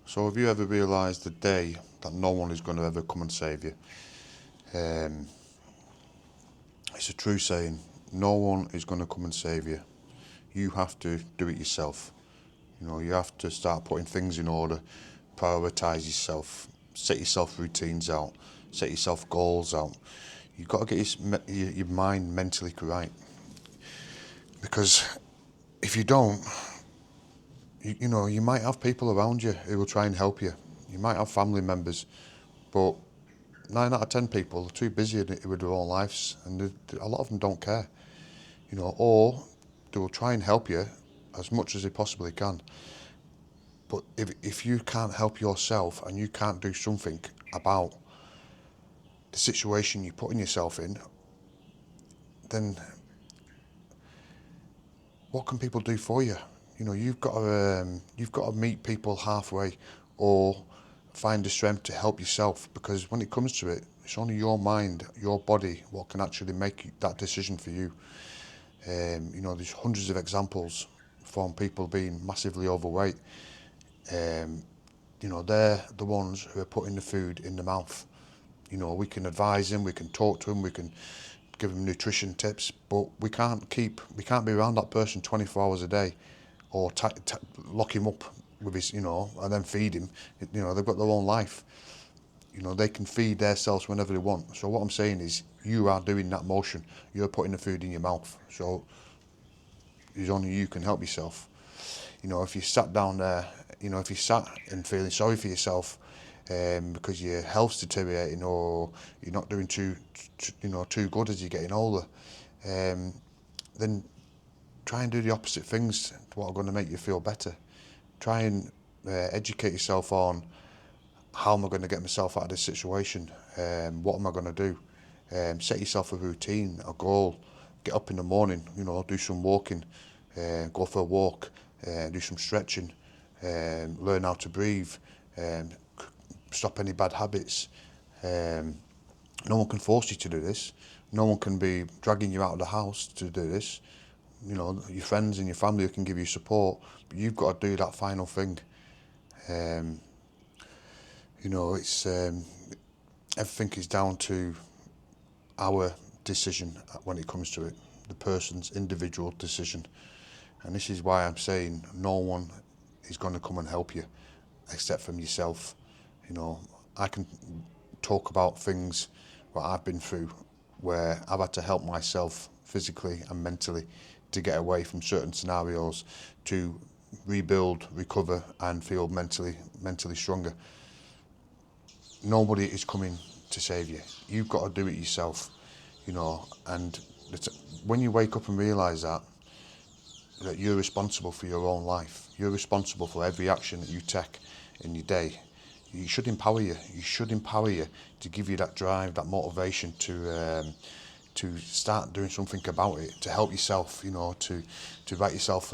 So have you ever realised the day that no one is going to ever come and save you? Um, it's a true saying. No one is going to come and save you. You have to do it yourself. You have to start putting things in order, prioritise yourself, set yourself routines out, set yourself goals out. You've got to get your mind mentally right. Because if you don't, you might have people around you who will try and help you. You might have family members, but 9 out of 10 people are too busy with their own lives, and a lot of them don't care. Or they will try and help you as much as they possibly can. But if you can't help yourself and you can't do something about the situation you're putting yourself in, then what can people do for you? You've got to meet people halfway, or find the strength to help yourself. Because when it comes to it, it's only your mind, your body, what can actually make that decision for you. There's hundreds of examples from people being massively overweight. They're the ones who are putting the food in the mouth. We can advise them, we can talk to them, we can give them nutrition tips, but we can't be around that person 24 hours a day, or lock him up with his, and then feed him. They've got their own life. They can feed themselves whenever they want. So what I'm saying is, you are doing that motion. You're putting the food in your mouth. So it's only you can help yourself. If you sat down there, if you sat and feeling sorry for yourself, because your health's deteriorating, or you're not doing too good as you're getting older, then try and do the opposite things, what are going to make you feel better. Try and educate yourself on, how am I going to get myself out of this situation? What am I going to do? Set yourself a routine, a goal. Get up in the morning, do some walking, go for a walk, do some stretching, learn how to breathe, stop any bad habits. No one can force you to do this. No one can be dragging you out of the house to do this. Your friends and your family who can give you support, but you've got to do that final thing. It's everything is down to our decision when it comes to it, the person's individual decision. And this is why I'm saying no one is going to come and help you except from yourself. I can talk about things that I've been through, where I've had to help myself physically and mentally to get away from certain scenarios, to rebuild, recover, and feel mentally stronger. Nobody is coming to save you. You've got to do it yourself. And when you wake up and realise that you're responsible for your own life, you're responsible for every action that you take in your day, you should empower you. You should empower you to give you that drive, that motivation to start doing something about it, to help yourself, to write yourself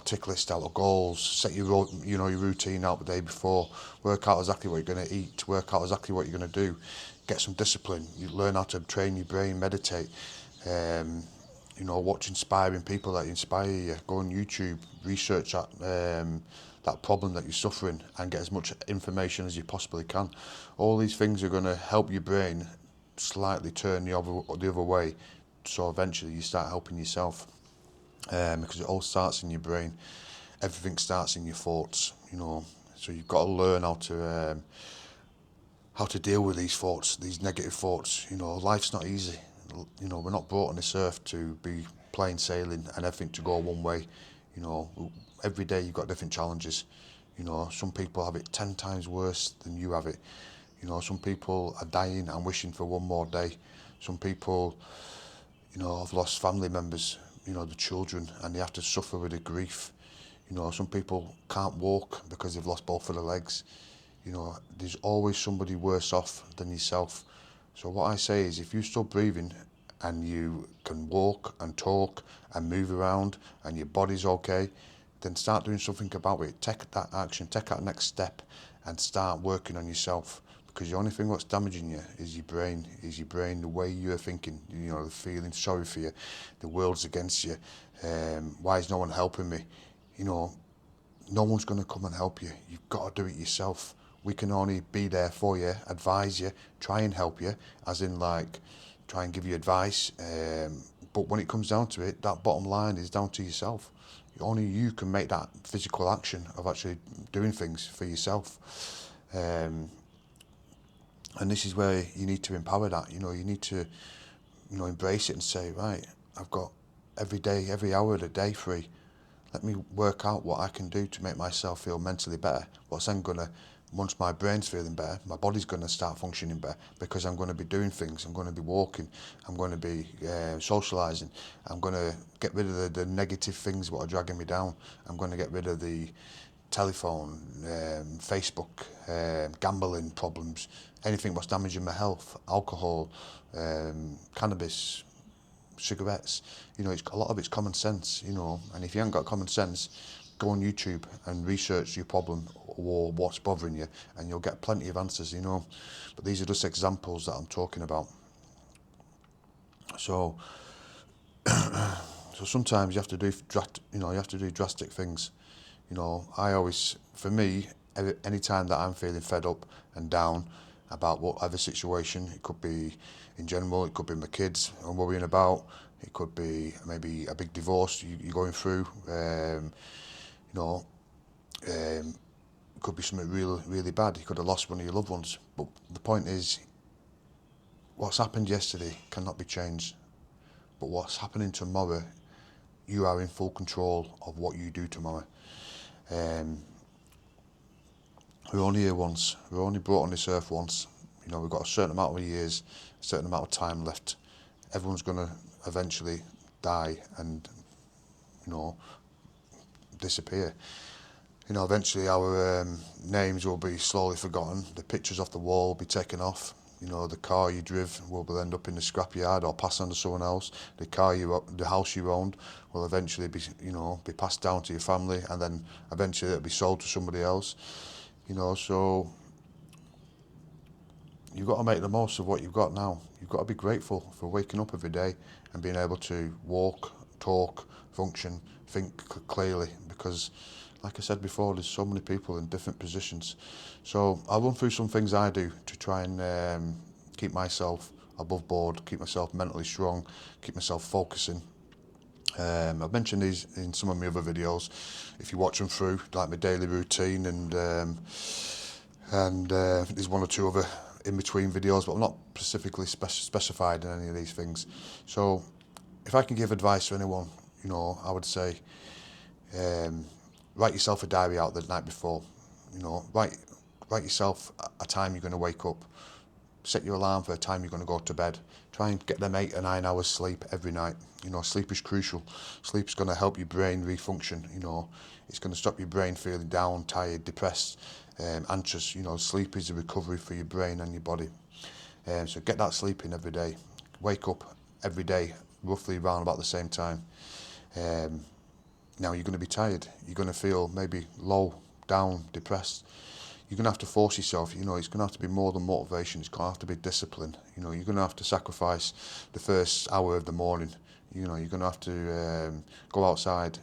tick list out of goals, set your routine out the day before, work out exactly what you're going to eat, work out exactly what you're going to do, get some discipline, you learn how to train your brain, meditate, watch inspiring people that inspire you, go on YouTube, research that problem that you're suffering, and get as much information as you possibly can. All these things are going to help your brain slightly turn the other way, so eventually you start helping yourself. Because it all starts in your brain. Everything starts in your thoughts, So you've got to learn how to deal with these thoughts, these negative thoughts. Life's not easy. We're not brought on this earth to be plain sailing and everything to go one way. Every day you've got different challenges. Some people have it 10 times worse than you have it. Some people are dying and wishing for one more day. Some people, have lost family members, the children, and they have to suffer with the grief. Some people can't walk because they've lost both of their legs. There's always somebody worse off than yourself. So what I say is, if you're still breathing and you can walk and talk and move around and your body's okay, then start doing something about it. Take that action, take that next step, and start working on yourself. Because the only thing that's damaging you is your brain, the way you're thinking, the feeling sorry for you, the world's against you, why is no one helping me? no one's going to come and help you. You've got to do it yourself. We can only be there for you, advise you, try and help you, as in like try and give you advice. But when it comes down to it, that bottom line is down to yourself. Only you can make that physical action of actually doing things for yourself. And this is where you need to empower that. You need to, embrace it and say, right, I've got every day, every hour of the day free. Let me work out what I can do to make myself feel mentally better. What's then gonna, once my brain's feeling better, my body's gonna start functioning better, because I'm gonna be doing things. I'm gonna be walking. I'm gonna be socialising. I'm gonna get rid of the negative things that are dragging me down. I'm gonna get rid of the telephone, Facebook, gambling problems, anything what's damaging my health, alcohol, cannabis, cigarettes. A lot of it's common sense, and if you haven't got common sense, go on YouTube and research your problem or what's bothering you, and you'll get plenty of answers, but these are just examples that I'm talking about. So sometimes you have to do drastic things. For me, any time that I'm feeling fed up and down about whatever situation, it could be in general, it could be my kids I'm worrying about, it could be maybe a big divorce you're going through, it could be something really, really bad. You could have lost one of your loved ones. But the point is, what's happened yesterday cannot be changed. But what's happening tomorrow, you are in full control of what you do tomorrow. We're only here once. We're only brought on this earth once. We've got a certain amount of years, a certain amount of time left. Everyone's going to eventually die and, disappear. Eventually our names will be slowly forgotten. The pictures off the wall will be taken off. The car you drive will end up in the scrapyard or pass on to someone else. The house you owned will eventually be passed down to your family, and then eventually it'll be sold to somebody else. So you've got to make the most of what you've got now. You've got to be grateful for waking up every day and being able to walk, talk, function, think clearly, because like I said before, there's so many people in different positions. So I'll run through some things I do to try and keep myself above board, keep myself mentally strong, keep myself focusing. I've mentioned these in some of my other videos. If you watch them through, like my daily routine, and there's one or two other in between videos, but I'm not specifically specified in any of these things. So if I can give advice to anyone, I would say, write yourself a diary out the night before. Write yourself a time you're going to wake up. Set your alarm for a time you're going to go to bed. Try and get them 8 or 9 hours sleep every night. Sleep is crucial. Sleep is going to help your brain refunction. It's going to stop your brain feeling down, tired, depressed, anxious. Sleep is a recovery for your brain and your body. So get that sleep in every day. Wake up every day, roughly around about the same time. Now you're going to be tired. You're going to feel maybe low, down, depressed. You're going to have to force yourself. It's going to have to be more than motivation. It's going to have to be discipline. You're going to have to sacrifice the first hour of the morning. You're going to have to go outside.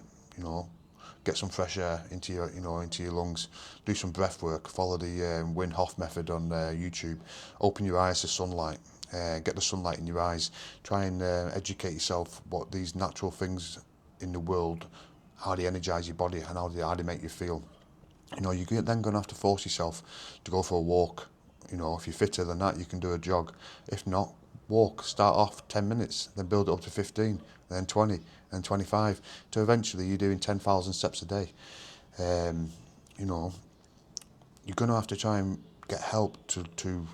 Get some fresh air into your lungs. Do some breath work. Follow the Wim Hof method on YouTube. Open your eyes to sunlight. Get the sunlight in your eyes. Try and educate yourself what these natural things in the world, how they energise your body and how they make you feel. You're then going to have to force yourself to go for a walk. If you're fitter than that, you can do a jog. If not, walk. Start off 10 minutes, then build it up to 15, then 20, then 25, to eventually you're doing 10,000 steps a day. You're going to have to try and get help to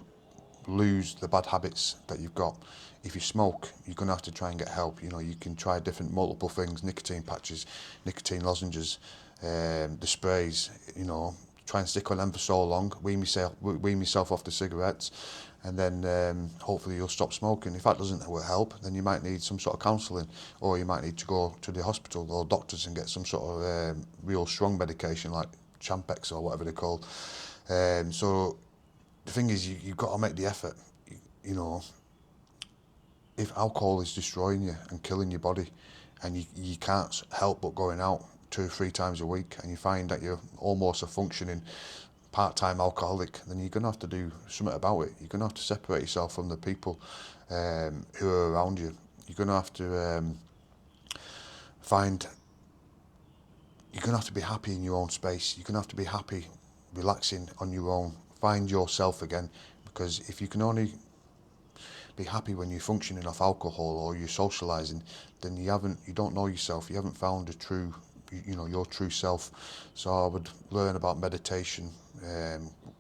lose the bad habits that you've got. If you smoke, you're going to have to try and get help. You can try multiple things: nicotine patches, nicotine lozenges, the sprays. Try and stick on them for so long, wean yourself off the cigarettes, and then hopefully you'll stop smoking. If that doesn't help, then you might need some sort of counselling, or you might need to go to the hospital or doctors and get some sort of real strong medication like Champex or whatever they're called. So the thing is, you've got to make the effort. If alcohol is destroying you and killing your body, and you can't help but going out, 2 or 3 times a week, and you find that you're almost a functioning part-time alcoholic, then you're going to have to do something about it. You're going to have to separate yourself from the people who are around you. You're going to have to find, you're going to have to be happy in your own space. You're going to have to be happy relaxing on your own. Find yourself again, because if you can only be happy when you're functioning off alcohol or you're socializing, then you don't know yourself. You haven't found a true, your true self. So I would learn about meditation,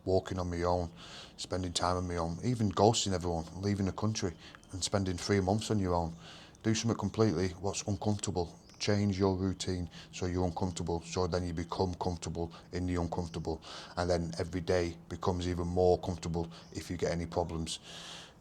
walking on my own, spending time on my own, even ghosting everyone, leaving the country and spending 3 months on your own. Do something completely what's uncomfortable. Change your routine so you're uncomfortable, so then you become comfortable in the uncomfortable, and then every day becomes even more comfortable if you get any problems.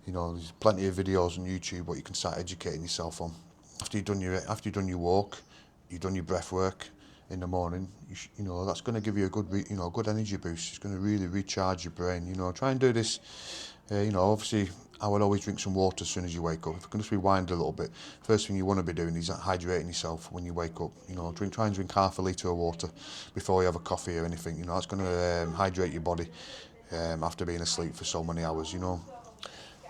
There's plenty of videos on YouTube what you can start educating yourself on. After you've done your walk, you've done your breath work in the morning. That's going to give you a good energy boost. It's going to really recharge your brain. Try and do this. Obviously, I would always drink some water as soon as you wake up. If you can just rewind a little bit, first thing you want to be doing is hydrating yourself when you wake up. Try and drink half a litre of water before you have a coffee or anything. That's going to hydrate your body after being asleep for so many hours.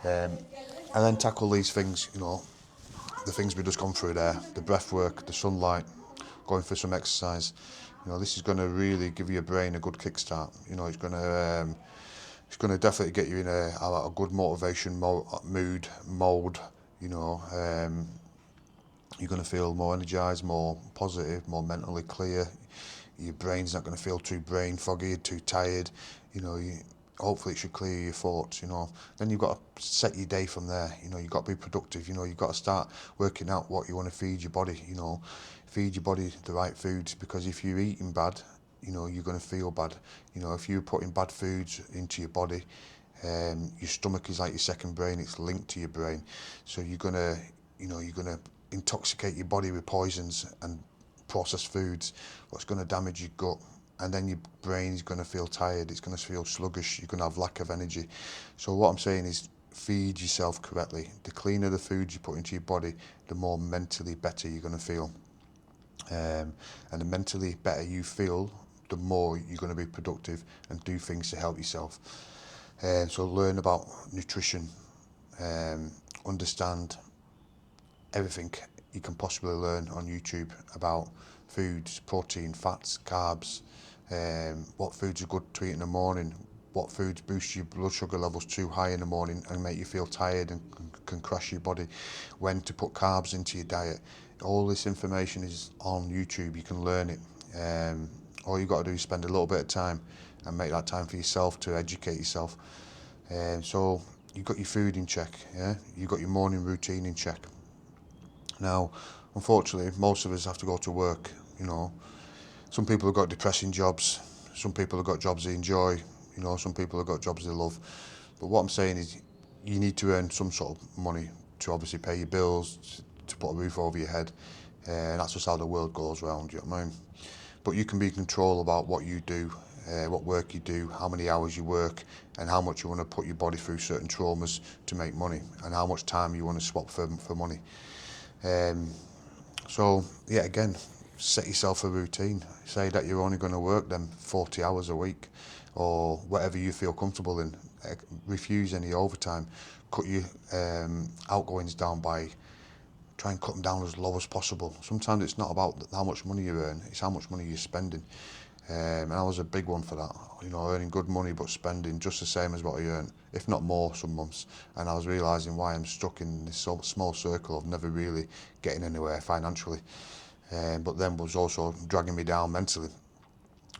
And then tackle these things, the things we've just gone through there, the breath work, the sunlight, going for some exercise. This is going to really give your brain a good kickstart. It's going to definitely get you in a good motivation mood, mode. You're going to feel more energized, more positive, more mentally clear. Your brain's not going to feel too brain foggy, too tired. Hopefully it should clear your thoughts. Then you've got to set your day from there. You've got to be productive. You've got to start working out what you want to feed your body. Feed your body the right foods, because if you're eating bad, you're going to feel bad. If you're putting bad foods into your body, your stomach is like your second brain. It's linked to your brain, so you're gonna intoxicate your body with poisons and processed foods, what's going to damage your gut, and then your brain's going to feel tired. It's going to feel sluggish. You're going to have lack of energy. So what I'm saying is, feed yourself correctly. The cleaner the food you put into your body, the more mentally better you're going to feel. And the mentally better you feel, the more you're going to be productive and do things to help yourself. So learn about nutrition, understand everything you can possibly learn on YouTube about foods, protein, fats, carbs, what foods are good to eat in the morning, what foods boost your blood sugar levels too high in the morning and make you feel tired and can crash your body, when to put carbs into your diet. All this information is on YouTube. You can learn it. All you've got to do is spend a little bit of time and make that time for yourself to educate yourself. So you've got your food in check, yeah? You've got your morning routine in check. Now, unfortunately, most of us have to go to work. Some people have got depressing jobs. Some people have got jobs they enjoy. Some people have got jobs they love. But what I'm saying is, you need to earn some sort of money to obviously pay your bills, to put a roof over your head. And that's just how the world goes round, you know what I mean? But you can be in control about what you do, what work you do, how many hours you work, and how much you want to put your body through certain traumas to make money, and how much time you want to swap for money. So, yeah, again, set yourself a routine. Say that you're only going to work them 40 hours a week, or whatever you feel comfortable in. Refuse any overtime. Cut your outgoings down try and cut them down as low as possible. Sometimes it's not about how much money you earn, it's how much money you're spending. And I was a big one for that, earning good money but spending just the same as what I earn, if not more some months. And I was realising why I'm stuck in this small circle of never really getting anywhere financially. But then was also dragging me down mentally.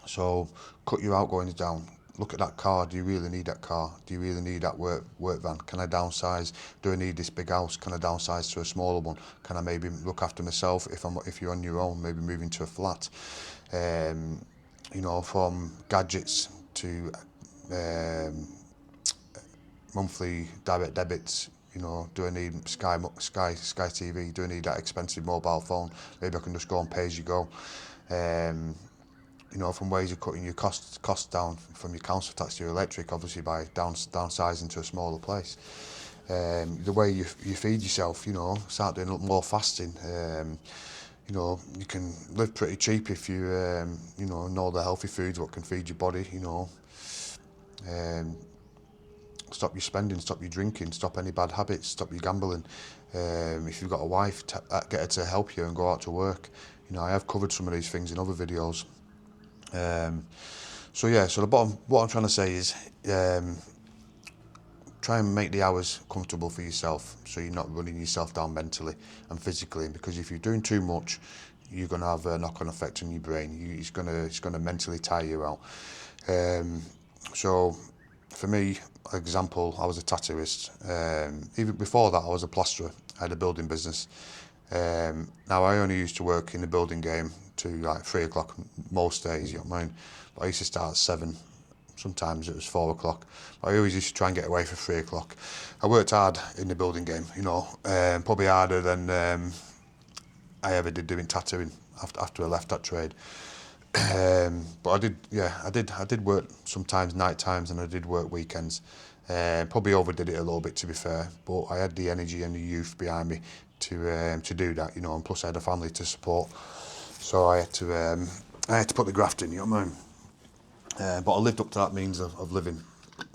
So cut your outgoings down. Look at that car. Do you really need that car? Do you really need that work van? Can I downsize? Do I need this big house? Can I downsize to a smaller one? Can I maybe look after myself if you're on your own? Maybe moving to a flat. From gadgets to monthly direct debits. Do I need Sky TV? Do I need that expensive mobile phone? Maybe I can just go on pay as you go. From ways of cutting your costs down, from your council tax to your electric, obviously by downsizing to a smaller place. The way you feed yourself, start doing more fasting. You know, you can live pretty cheap if you, know the healthy foods, what can feed your body, um, stop your spending, stop your drinking, stop any bad habits, stop your gambling. If you've got a wife, get her to help you and go out to work. You know, I have covered some of these things in other videos. So yeah, so what I'm trying to say is, try and make the hours comfortable for yourself, so you're not running yourself down mentally and physically. Because if you're doing too much, you're going to have a knock-on effect on your brain. It's going to mentally tire you out. So for me, example, I was a tattooist. Even before that, I was a plasterer. I had a building business. Now I only used to work in the building game to like 3 o'clock most days, you know what I mean? But I used to start at 7. Sometimes it was 4 o'clock. I always used to try and get away for 3 o'clock. I worked hard in the building game, probably harder than I ever did doing tattooing after I left that trade. But I did work sometimes night times, and I did work weekends. Probably overdid it a little bit, to be fair, but I had the energy and the youth behind me to do that, and plus I had a family to support, so I had to put the graft in, you know what I mean? But I lived up to that means of living,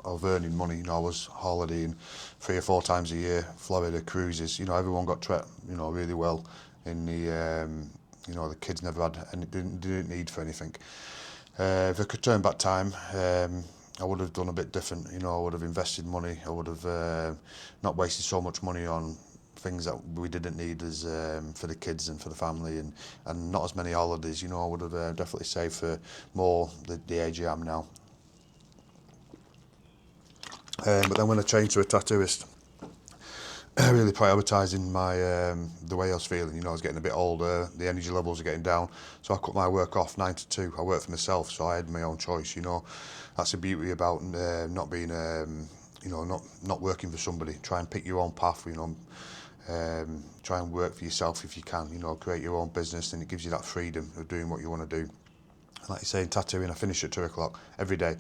of earning money. I was holidaying 3 or 4 times a year, Florida cruises. Everyone got treated, really well. In the kids never had, and didn't need for anything. If I could turn back time, I would have done a bit different. I would have invested money. I would have not wasted so much money on things that we didn't need as for the kids and for the family, and not as many holidays. I would have definitely saved for more the age I am now. But then when I changed to a tattooist, really prioritising my the way I was feeling. I was getting a bit older, the energy levels are getting down, so I cut my work off 9 to 2. I worked for myself, so I had my own choice. That's the beauty about not being not working for somebody. Try and pick your own path. Try and work for yourself if you can. Create your own business, and it gives you that freedom of doing what you want to do. Like you say, in tattooing, I finish at 2 o'clock every day.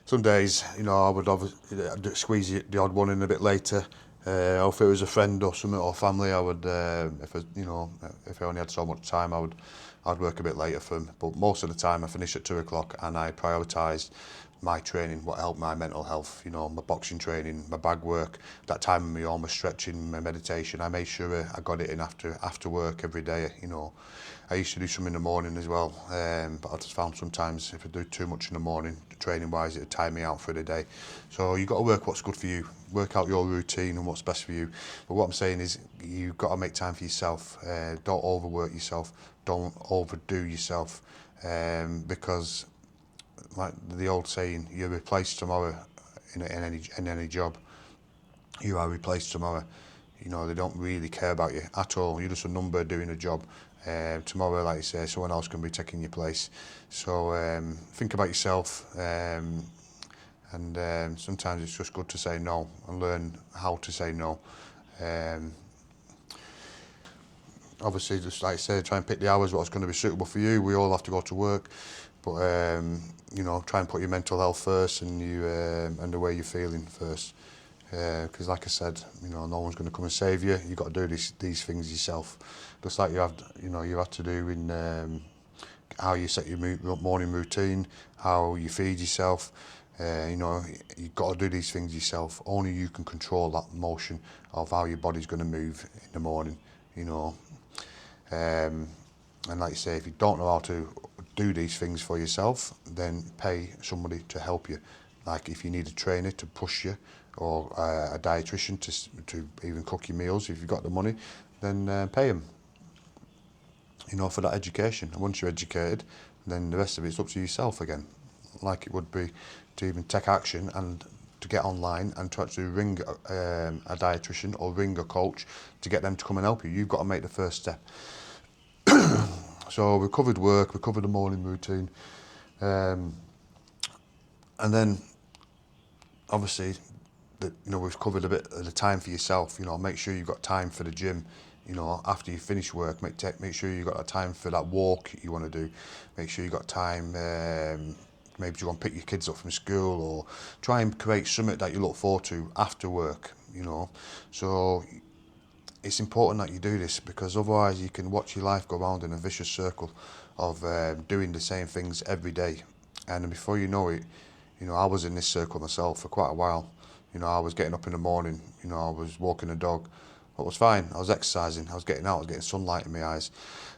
Some days, I would obviously squeeze the odd one in a bit later. Or if it was a friend or something, or family, I would, if I only had so much time, I'd work a bit later for them. But most of the time, I finish at 2 o'clock, and I prioritised my training, what helped my mental health. My boxing training, my bag work, that time of my own, my stretching, my meditation. I made sure I got it in after work every day. I used to do some in the morning as well, but I just found sometimes if I do too much in the morning, training wise, it'd tire me out for the day. So you've got to work what's good for you, work out your routine and what's best for you. But what I'm saying is, you've got to make time for yourself. Don't overwork yourself, don't overdo yourself, because like the old saying, you're replaced tomorrow in any job. You are replaced tomorrow. They don't really care about you at all. You're just a number doing a job. Tomorrow, like you say, someone else can be taking your place. So think about yourself, and sometimes it's just good to say no and learn how to say no. Obviously, just like I say, try and pick the hours what's going to be suitable for you. We all have to go to work, but try and put your mental health first, and and the way you're feeling first. Because like I said, no one's going to come and save you. You've got to do these things yourself, just like you have to do in how you set your morning routine, how you feed yourself. You've got to do these things yourself. Only you can control that motion of how your body's going to move in the morning. And like you say, if you don't know how to do these things for yourself, then pay somebody to help you. Like if you need a trainer to push you, or a dietitian to even cook your meals, if you've got the money, then pay them. For that education. And once you're educated, then the rest of it's up to yourself again. Like it would be to even take action and to get online and to actually ring a dietitian or ring a coach to get them to come and help you. You've got to make the first step. So we covered work, we covered the morning routine, and then obviously we've covered a bit of the time for yourself. Make sure you've got time for the gym. After you finish work, make sure you've got a time for that walk you want to do. Make sure you've got time, maybe to go and pick your kids up from school, or try and create something that you look forward to after work. So it's important that you do this, because otherwise you can watch your life go round in a vicious circle of doing the same things every day. And before you know it, I was in this circle myself for quite a while. I was getting up in the morning, I was walking the dog. But it was fine. I was exercising, I was getting out, I was getting sunlight in my eyes.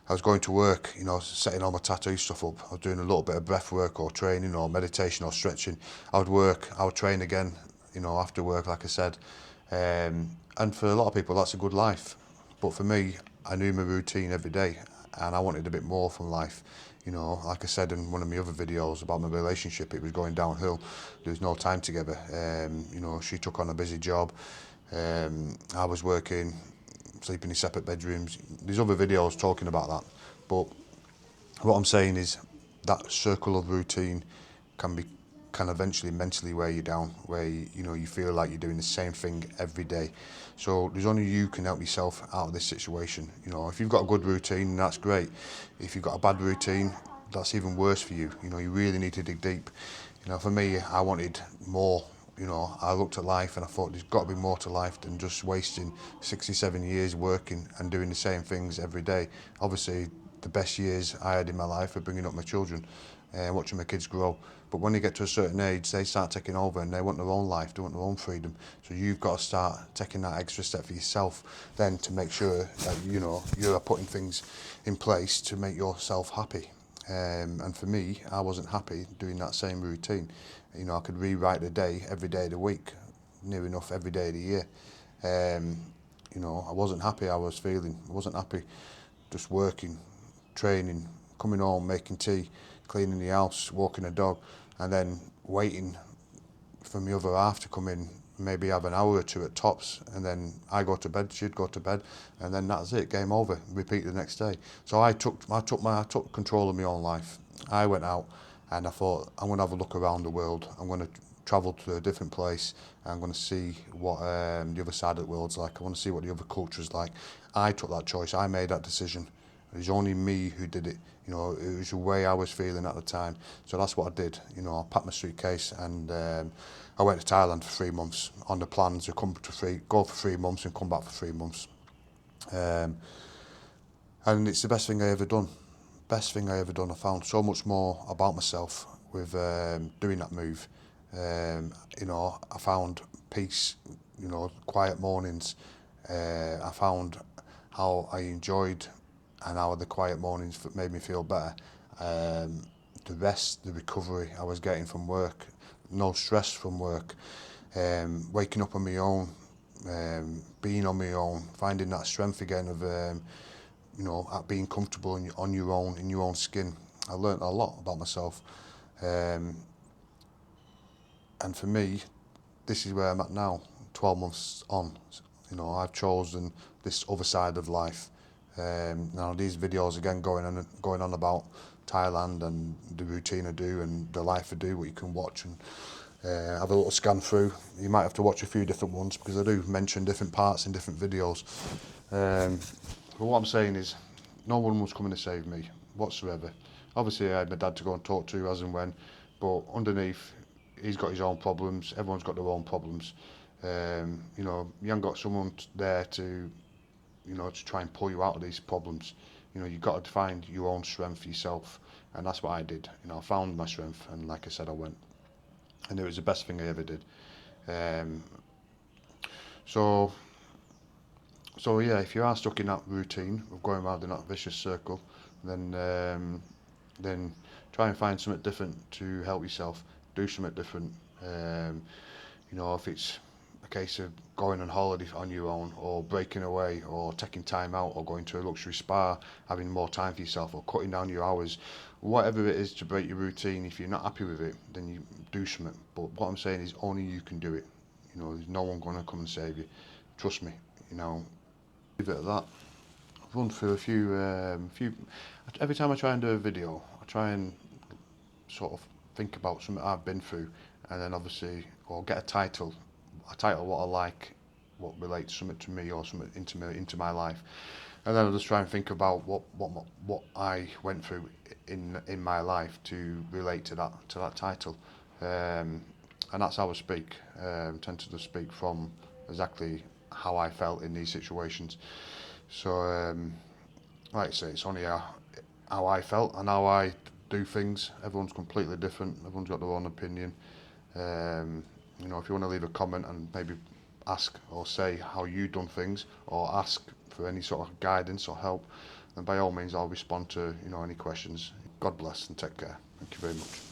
I was going to work, setting all my tattoo stuff up. I was doing a little bit of breath work or training or meditation or stretching. I would work, I would train again, after work, like I said. And for a lot of people, that's a good life. But for me, I knew my routine every day, and I wanted a bit more from life. Like I said in one of my other videos about my relationship, it was going downhill. There was no time together. She took on a busy job. I was working, sleeping in separate bedrooms. There's other videos talking about that. But what I'm saying is that circle of routine can eventually mentally wear you down, where you feel like you're doing the same thing every day. So there's only you can help yourself out of this situation. If you've got a good routine, that's great. If you've got a bad routine, that's even worse for you. You really need to dig deep. For me, I wanted more. I looked at life and I thought there's got to be more to life than just wasting 67 years working and doing the same things every day. Obviously, the best years I had in my life are bringing up my children and watching my kids grow. But when they get to a certain age, they start taking over and they want their own life, they want their own freedom. So you've got to start taking that extra step for yourself then to make sure that, you're putting things in place to make yourself happy. And for me, I wasn't happy doing that same routine. I could rewrite the day every day of the week, near enough every day of the year. I wasn't happy. I wasn't happy just working, training, coming home, making tea, cleaning the house, walking the dog, and then waiting for my other half to come in, maybe have an hour or two at tops, and then I go to bed, she'd go to bed, and then that's it, game over, repeat the next day. So I took control of my own life. I went out and I thought, I'm going to have a look around the world. I'm going to travel to a different place. I'm going to see what the other side of the world's like. I want to see what the other culture's like. I took that choice. I made that decision. It was only me who did it. It was the way I was feeling at the time. So that's what I did. I packed my suitcase and I went to Thailand for 3 months on the plan to go for 3 months and come back for 3 months. And it's the best thing I ever done. Best thing I ever done. I found so much more about myself with doing that move. I found peace, quiet mornings. I found how I enjoyed and how the quiet mornings made me feel better. The rest, the recovery I was getting from work, no stress from work, waking up on my own, being on my own, finding that strength again of at being comfortable on your own, in your own skin. I learnt a lot about myself. And for me, this is where I'm at now, 12 months on. I've chosen this other side of life. Now these videos again going on about Thailand and the routine I do and the life I do, what you can watch and have a little scan through. You might have to watch a few different ones because I do mention different parts in different videos. But what I'm saying is, no one was coming to save me whatsoever. Obviously, I had my dad to go and talk to as and when, but underneath, he's got his own problems. Everyone's got their own problems. You haven't got someone there to try and pull you out of these problems. You've got to find your own strength yourself, and that's what I did. I found my strength, and like I said, I went, and it was the best thing I ever did. So yeah, if you are stuck in that routine of going around in that vicious circle, then try and find something different to help yourself. Do something different. If it's a case of going on holiday on your own, or breaking away, or taking time out, or going to a luxury spa, having more time for yourself, or cutting down your hours, whatever it is to break your routine. If you're not happy with it, then you do something. But what I'm saying is only you can do it. There's no one going to come and save you. Trust me. Leave it at that. I've run through a few. Every time I try and do a video, I try and sort of think about something I've been through, and then obviously, or get a title what I like, what relates something to me or something into my life, and then I'll just try and think about what I went through in my life to relate to that title, and that's how I speak. Tend to just speak from exactly how I felt in these situations. So, like I say, it's only how I felt and how I do things. Everyone's completely different. Everyone's got their own opinion. You know, if you want to leave a comment and maybe ask or say how you done things, or ask for any sort of guidance or help, then by all means I'll respond to, you know, any questions. God bless and take care. Thank you very much.